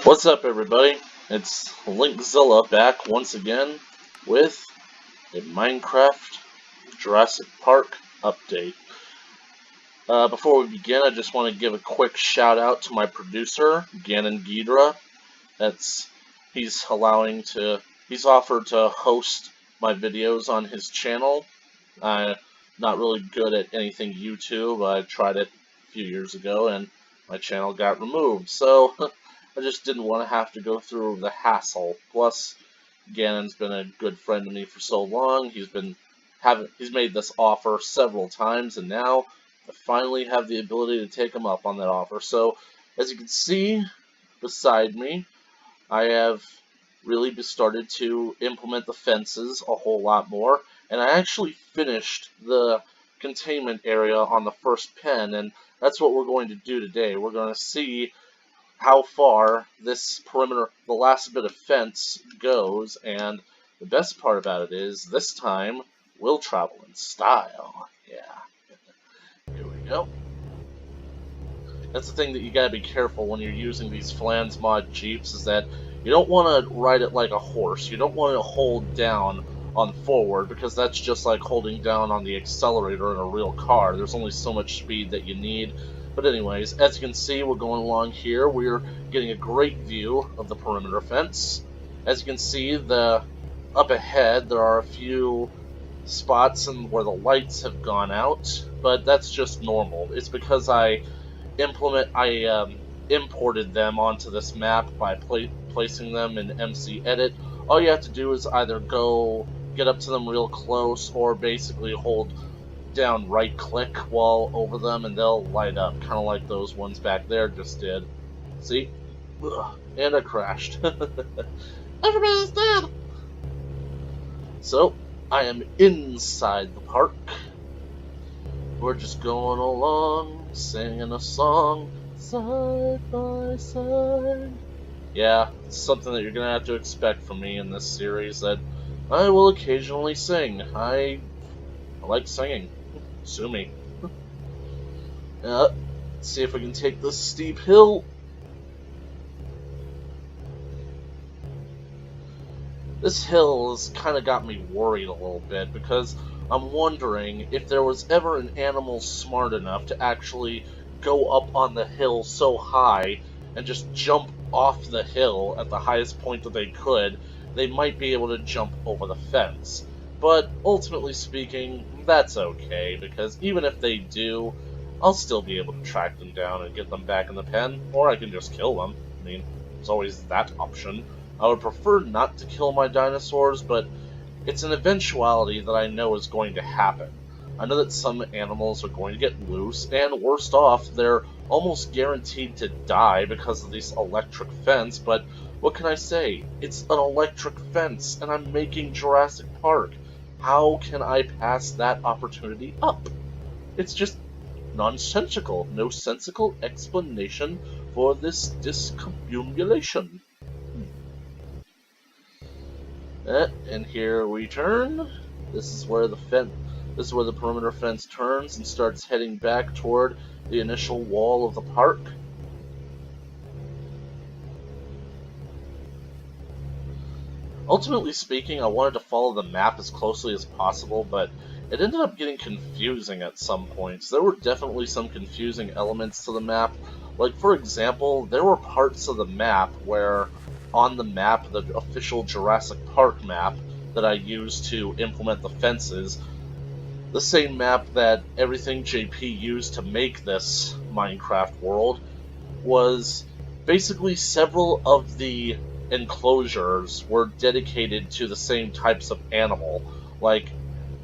What's up, everybody? It's Linkzilla back once again with a Minecraft Jurassic Park update. Before we begin, I just want to give a quick shout out to my producer, Gannon Ghidra. He's offered to host my videos on his channel. I'm not really good at anything YouTube. I tried it a few years ago and my channel got removed, so I just didn't want to have to go through the hassle. Plus, Gannon's been a good friend to me for so long. He's made this offer several times, and now I finally have the ability to take him up on that offer. So, as you can see beside me, I have really started to implement the fences a whole lot more, and I actually finished the containment area on the first pen, and that's what we're going to do today. We're going to see how far this perimeter, the last bit of fence, goes, and the best part about it is, this time, we'll travel in style. Yeah. Here we go. That's the thing that you gotta be careful when you're using these Flans mod Jeeps, is that you don't want to ride it like a horse. You don't want to hold down on forward, because that's just like holding down on the accelerator in a real car. There's only so much speed that you need. But anyways, as you can see, we're going along here. We're getting a great view of the perimeter fence. As you can see, up ahead, there are a few spots where the lights have gone out, but that's just normal. It's because I imported them onto this map by placing them in MC Edit. All you have to do is either go get up to them real close, or basically hold down right click while over them and they'll light up, kind of like those ones back there just did. See? Ugh. And I crashed. Everybody's dead! So, I am inside the park. We're just going along, singing a song, side by side. Yeah, it's something that you're gonna have to expect from me in this series, that I will occasionally sing. I like singing. Sue me. Let's see if we can take this steep hill. This hill has kind of got me worried a little bit, because I'm wondering if there was ever an animal smart enough to actually go up on the hill so high and just jump off the hill at the highest point that they could. They might be able to jump over the fence. But ultimately speaking, that's okay, because even if they do, I'll still be able to track them down and get them back in the pen, or I can just kill them. I mean, there's always that option. I would prefer not to kill my dinosaurs, but it's an eventuality that I know is going to happen. I know that some animals are going to get loose, and worst off, they're almost guaranteed to die because of this electric fence, but what can I say? It's an electric fence, and I'm making Jurassic Park. How can I pass that opportunity up? It's just nonsensical. No sensical explanation for this discombobulation. And here we turn. This is where the perimeter fence turns and starts heading back toward the initial wall of the park. Ultimately speaking, I wanted to follow the map as closely as possible, but it ended up getting confusing at some points. There were definitely some confusing elements to the map. Like, for example, there were parts of the map where, on the map, the official Jurassic Park map that I used to implement the fences, the same map that everything JP used to make this Minecraft world, was basically several of the enclosures were dedicated to the same types of animal. Like,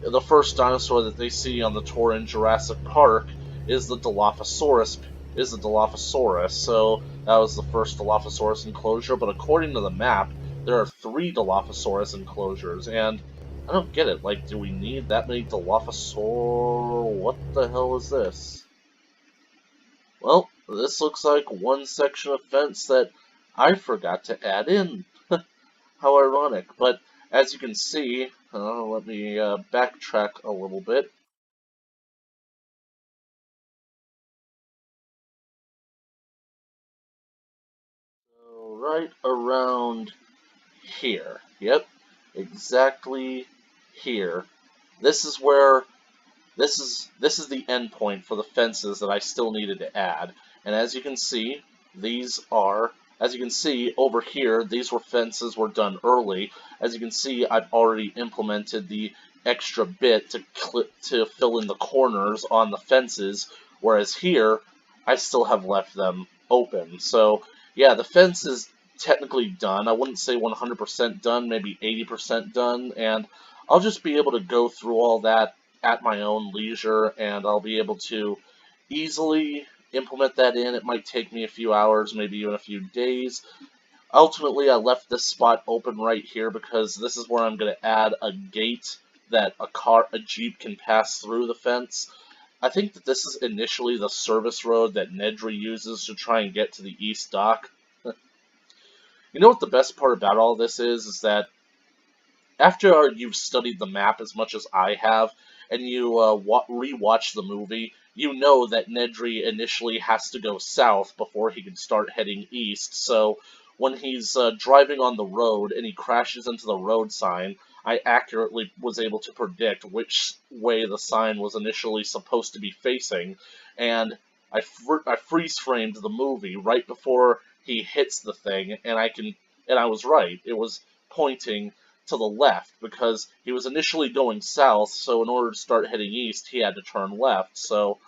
the first dinosaur that they see on the tour in Jurassic Park is the Dilophosaurus, so that was the first Dilophosaurus enclosure, but according to the map, there are 3 Dilophosaurus enclosures, and I don't get it. Like, do we need that many Dilophosaur? What the hell is this? Well, this looks like one section of fence that I forgot to add in. How ironic. But as you can see, let me backtrack a little bit. So right around here. Yep, exactly here. This is where this is the end point for the fences that I still needed to add. And as you can see, as you can see over here, these fences were done early. As you can see, I've already implemented the extra bit to fill in the corners on the fences, whereas here I still have left them open. So yeah, the fence is technically done. I wouldn't say 100% done, maybe 80% done, and I'll just be able to go through all that at my own leisure, and I'll be able to easily implement that in. It might take me a few hours, maybe even a few days. Ultimately, I left this spot open right here because this is where I'm going to add a gate that a Jeep can pass through the fence. I think that this is initially the service road that Nedry uses to try and get to the east dock. You know what the best part about all this is that after you've studied the map as much as I have, and you rewatch the movie, you know that Nedry initially has to go south before he can start heading east. So when he's driving on the road and he crashes into the road sign, I accurately was able to predict which way the sign was initially supposed to be facing, and I freeze framed the movie right before he hits the thing, and I was right. It was pointing to the left because he was initially going south, so in order to start heading east, he had to turn left. So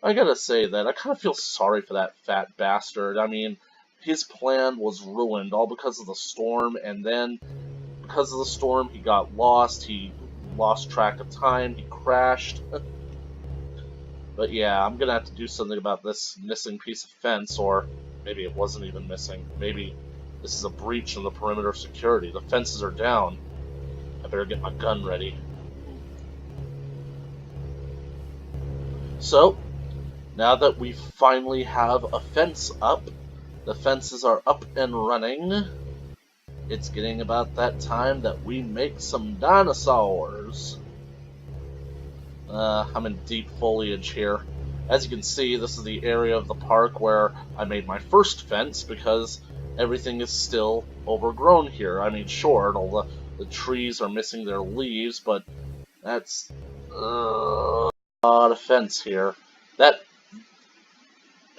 I gotta say that I kind of feel sorry for that fat bastard. I mean, his plan was ruined all because of the storm, and then because of the storm, he got lost, he lost track of time, he crashed. But yeah, I'm gonna have to do something about this missing piece of fence, or maybe it wasn't even missing. Maybe this is a breach in the perimeter security. The fences are down. I better get my gun ready. So, now that we finally have a fence up, the fences are up and running, it's getting about that time that we make some dinosaurs. I'm in deep foliage here. As you can see, this is the area of the park where I made my first fence because everything is still overgrown here. I mean, sure, the trees are missing their leaves, but that's a lot of fence here. That,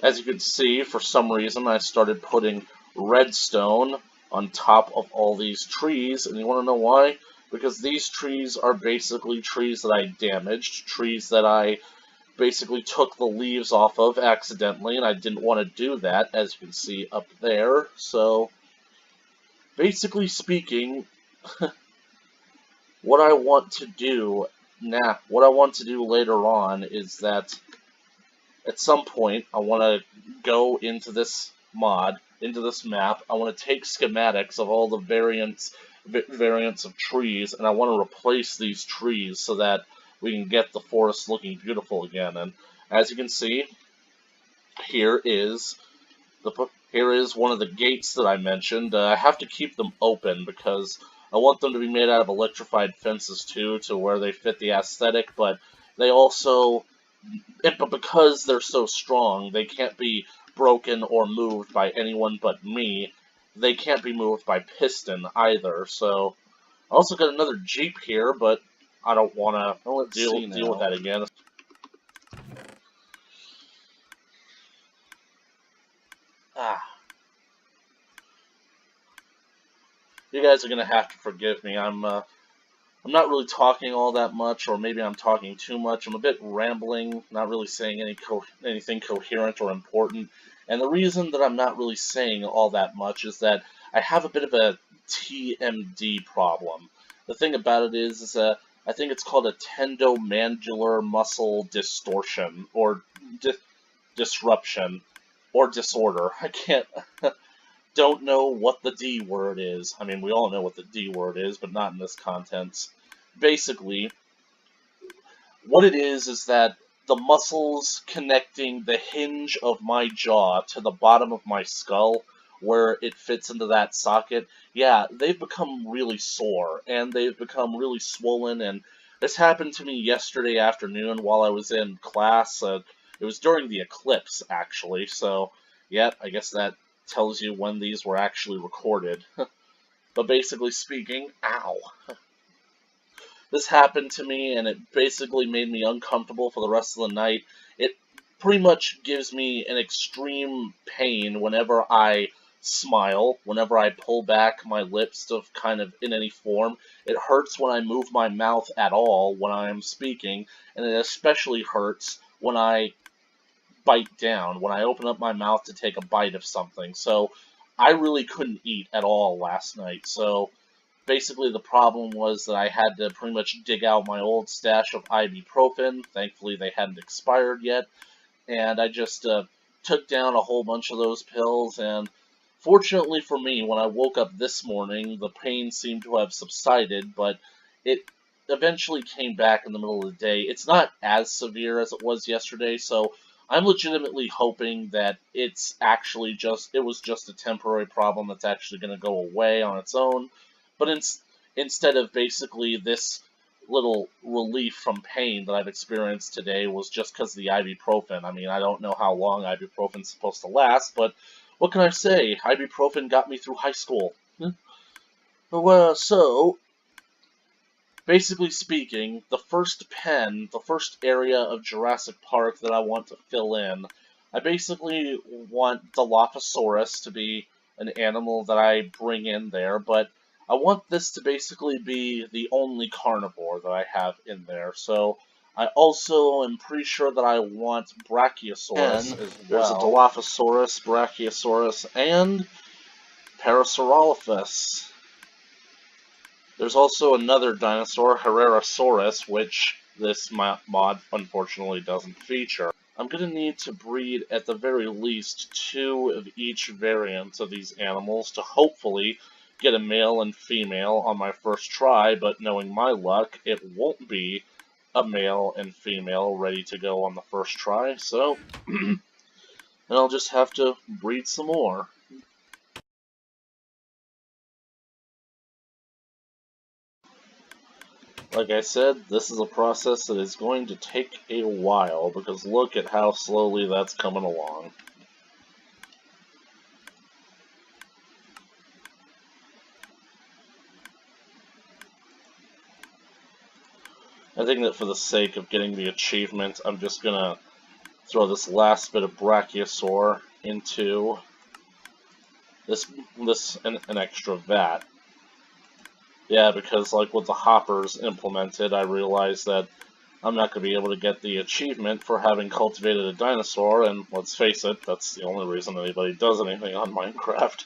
as you can see, for some reason I started putting redstone on top of all these trees, and you want to know why? Because these trees are basically trees that I damaged, trees that I basically took the leaves off of accidentally, and I didn't want to do that, as you can see up there. So, basically speaking, what I want to do later on is that at some point I want to go into this into this map. I want to take schematics of all the variants of trees, and I want to replace these trees so that we can get the forest looking beautiful again. And as you can see, here is one of the gates that I mentioned. I have to keep them open because I want them to be made out of electrified fences too, to where they fit the aesthetic, but they also, but because they're so strong, they can't be broken or moved by anyone but me. They can't be moved by piston either. So I also got another Jeep here, but I don't want to deal with that again. You guys are gonna have to forgive me. I'm not really talking all that much, or maybe I'm talking too much. I'm a bit rambling, not really saying anything coherent or important. And the reason that I'm not really saying all that much is that I have a bit of a TMD problem. The thing about it is I think it's called a tendomandibular muscle distortion, or disruption, or disorder. I can't... don't know what the D word is. I mean, we all know what the D word is, but not in this context. Basically, what it is that the muscles connecting the hinge of my jaw to the bottom of my skull, where it fits into that socket, yeah, they've become really sore, and they've become really swollen, and this happened to me yesterday afternoon while I was in class. It was during the eclipse, actually, so, yeah, I guess that tells you when these were actually recorded. But basically speaking, ow. This happened to me, and it basically made me uncomfortable for the rest of the night. It pretty much gives me an extreme pain whenever I smile, whenever I pull back my lips to kind of in any form. It hurts when I move my mouth at all when I am speaking, and it especially hurts when I bite down, when I open up my mouth to take a bite of something. So I really couldn't eat at all last night. So basically the problem was that I had to pretty much dig out my old stash of ibuprofen. Thankfully they hadn't expired yet, and I just took down a whole bunch of those pills, and fortunately for me, when I woke up this morning, the pain seemed to have subsided, but it eventually came back in the middle of the day. It's not as severe as it was yesterday, so I'm legitimately hoping that it was just a temporary problem that's actually going to go away on its own. But instead of basically this little relief from pain that I've experienced today was just because of the ibuprofen. I mean, I don't know how long ibuprofen's supposed to last, but what can I say? Ibuprofen got me through high school. Well, so, basically speaking, the first area of Jurassic Park that I want to fill in, I basically want Dilophosaurus to be an animal that I bring in there, but I want this to basically be the only carnivore that I have in there. So I also am pretty sure that I want Brachiosaurus as well. There's a Dilophosaurus, Brachiosaurus, and Parasaurolophus. There's also another dinosaur, Herrerasaurus, which this mod unfortunately doesn't feature. I'm going to need to breed at the very least 2 of each variant of these animals to hopefully get a male and female on my first try, but knowing my luck, it won't be a male and female ready to go on the first try, so and I'll just have to breed some more. Like I said, this is a process that is going to take a while, because look at how slowly that's coming along. I think that for the sake of getting the achievement, I'm just gonna throw this last bit of Brachiosaur into an extra vat. Yeah, because like with the hoppers implemented, I realized that I'm not going to be able to get the achievement for having cultivated a dinosaur, and let's face it, that's the only reason anybody does anything on Minecraft.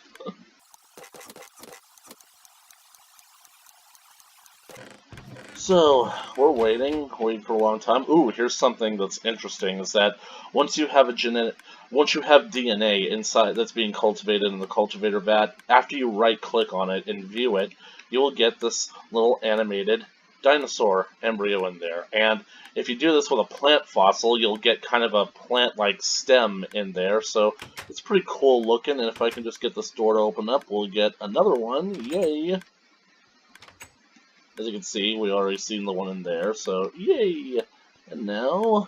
So, we're waiting for a long time. Ooh, here's something that's interesting, is that once you have DNA inside that's being cultivated in the cultivator vat, after you right-click on it and view it, you will get this little animated dinosaur embryo in there. And if you do this with a plant fossil, you'll get kind of a plant-like stem in there, so it's pretty cool looking, and if I can just get this door to open up, we'll get another one. Yay! As you can see, we already seen the one in there, so yay! And now,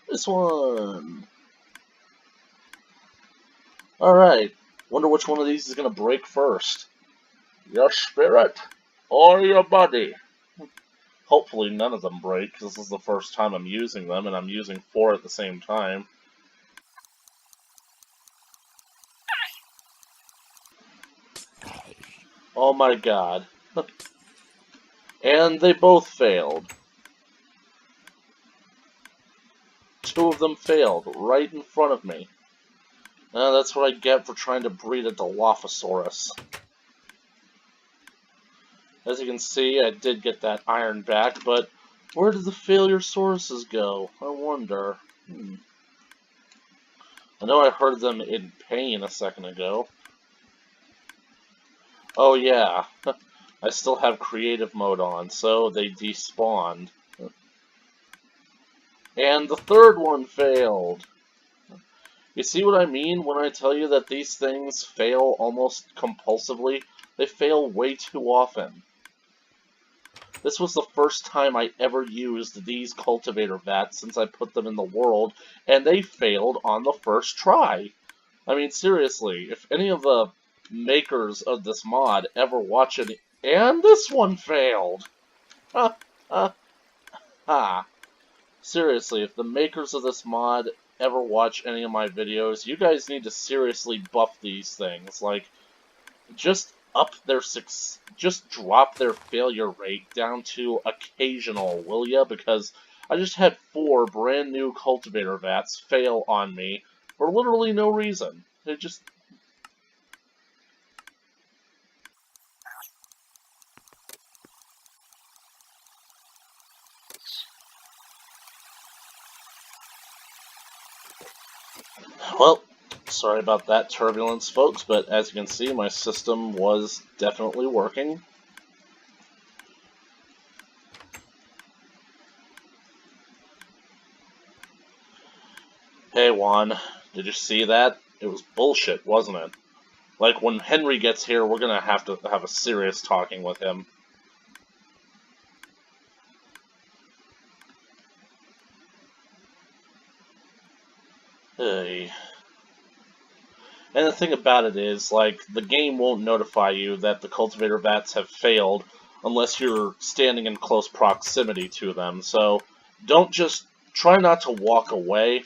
this one. Alright, wonder which one of these is going to break first. Your spirit or your body? Hopefully none of them break, because this is the first time I'm using them, and I'm using 4 at the same time. Oh my god. And they both failed. 2 of them failed, right in front of me. That's what I get for trying to breed a Dilophosaurus. As you can see, I did get that iron back, but where did the failure sources go? I wonder. I know I heard them in pain a second ago. Oh yeah, I still have creative mode on, so they despawned. And the 3rd one failed. You see what I mean when I tell you that these things fail almost compulsively? They fail way too often. This was the first time I ever used these cultivator vats since I put them in the world, and they failed on the first try. I mean, seriously, if any of the makers of this mod ever watch it, and this one failed! Ha ha ha. Seriously, if the makers of this mod ever watch any of my videos, you guys need to seriously buff these things. Like, just just drop their failure rate down to occasional, will ya? Because I just had 4 brand new cultivator vats fail on me for literally no reason. They just... Well, sorry about that turbulence, folks, but as you can see, my system was definitely working. Hey, Juan, did you see that? It was bullshit, wasn't it? Like, when Henry gets here, we're gonna have to have a serious talking with him. Hey. And the thing about it is, like, the game won't notify you that the cultivator vats have failed unless you're standing in close proximity to them, so don't just... try not to walk away.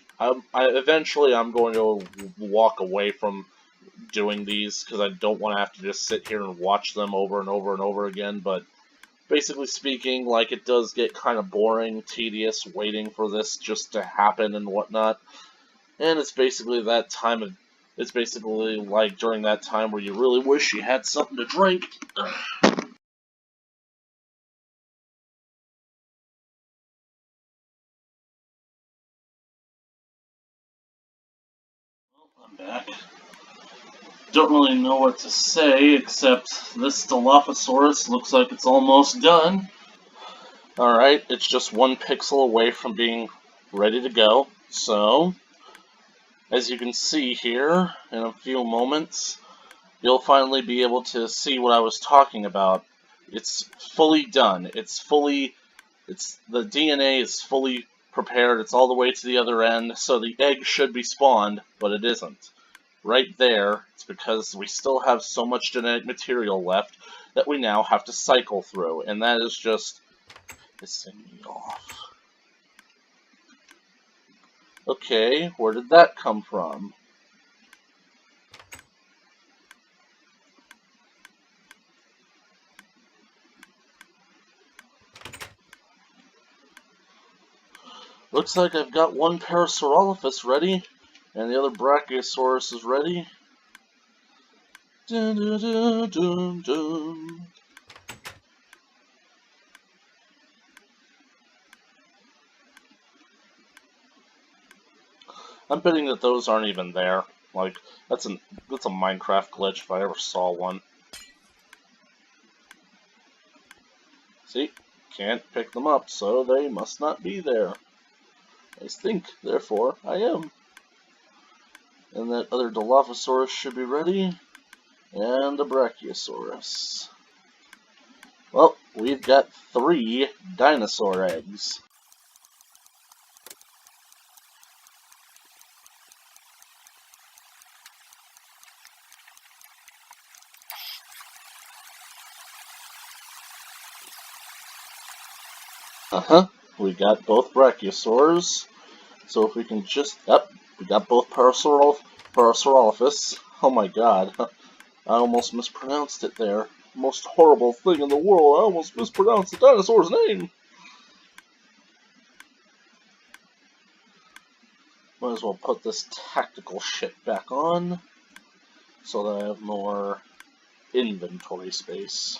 Eventually I'm going to walk away from doing these, because I don't want to have to just sit here and watch them over and over and over again, but basically speaking, like, it does get kind of boring, tedious, waiting for this just to happen and whatnot. And it's basically that time of... it's basically like during that time where you really wish you had something to drink. Well, I'm back. Don't really know what to say, except this Dilophosaurus looks like it's almost done. Alright, it's just 1 pixel away from being ready to go. So, as you can see here, in a few moments, you'll finally be able to see what I was talking about. It's fully done. The DNA is fully prepared. It's all the way to the other end, so the egg should be spawned, but it isn't. Right there, it's because we still have so much genetic material left that we now have to cycle through, and that is just pissing me off. Okay, where did that come from? Looks like I've got 1 Parasaurolophus ready, and the other Brachiosaurus is ready. Dun, dun, dun, dun, dun. I'm betting that those aren't even there. Like, that's a Minecraft glitch if I ever saw one. See? Can't pick them up, so they must not be there. I think, therefore, I am. And that other Dilophosaurus should be ready. And a Brachiosaurus. Well, we've got 3 dinosaur eggs. We got both Brachiosaurs. So if we can just... Yep, we got both Parasaurolophus. Oh my god. I almost mispronounced it there. Most horrible thing in the world. I almost mispronounced the dinosaur's name. Might as well put this tactical shit back on so that I have more inventory space.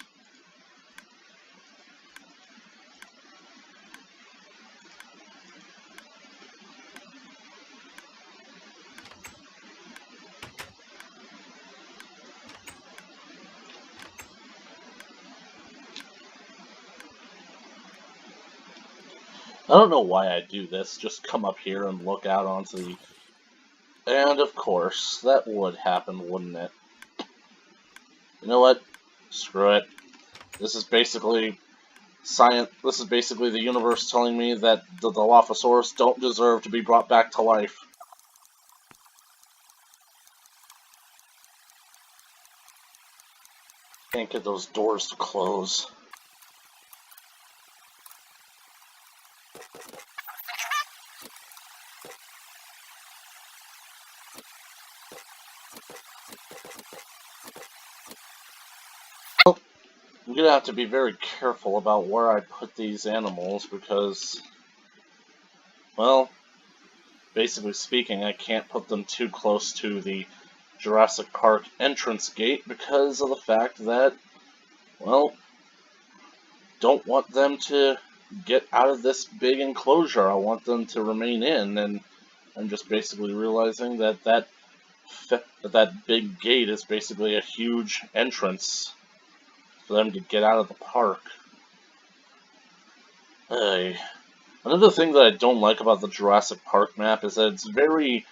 I don't know why I do this, just come up here and look out onto the... And of course, that would happen, wouldn't it? You know what? Screw it. This is basically science. This is basically the universe telling me that the Dilophosaurus don't deserve to be brought back to life. Can't get those doors to close. Well, I'm gonna have to be very careful about where I put these animals because, well, basically speaking, I can't put them too close to the Jurassic Park entrance gate because of the fact that, well, don't want them to get out of this big enclosure. I want them to remain in, and I'm just basically realizing that that big gate is basically a huge entrance for them to get out of the park. Hey. Another thing that I don't like about the Jurassic Park map is that it's very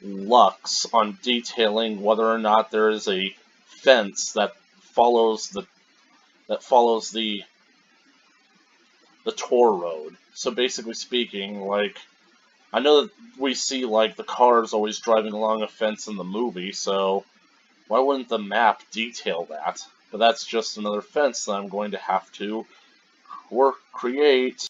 luxe on detailing whether or not there is a fence that follows the tour road. So basically speaking, like, I know that we see like the cars always driving along a fence in the movie, so why wouldn't the map detail that? But that's just another fence that I'm going to have to create.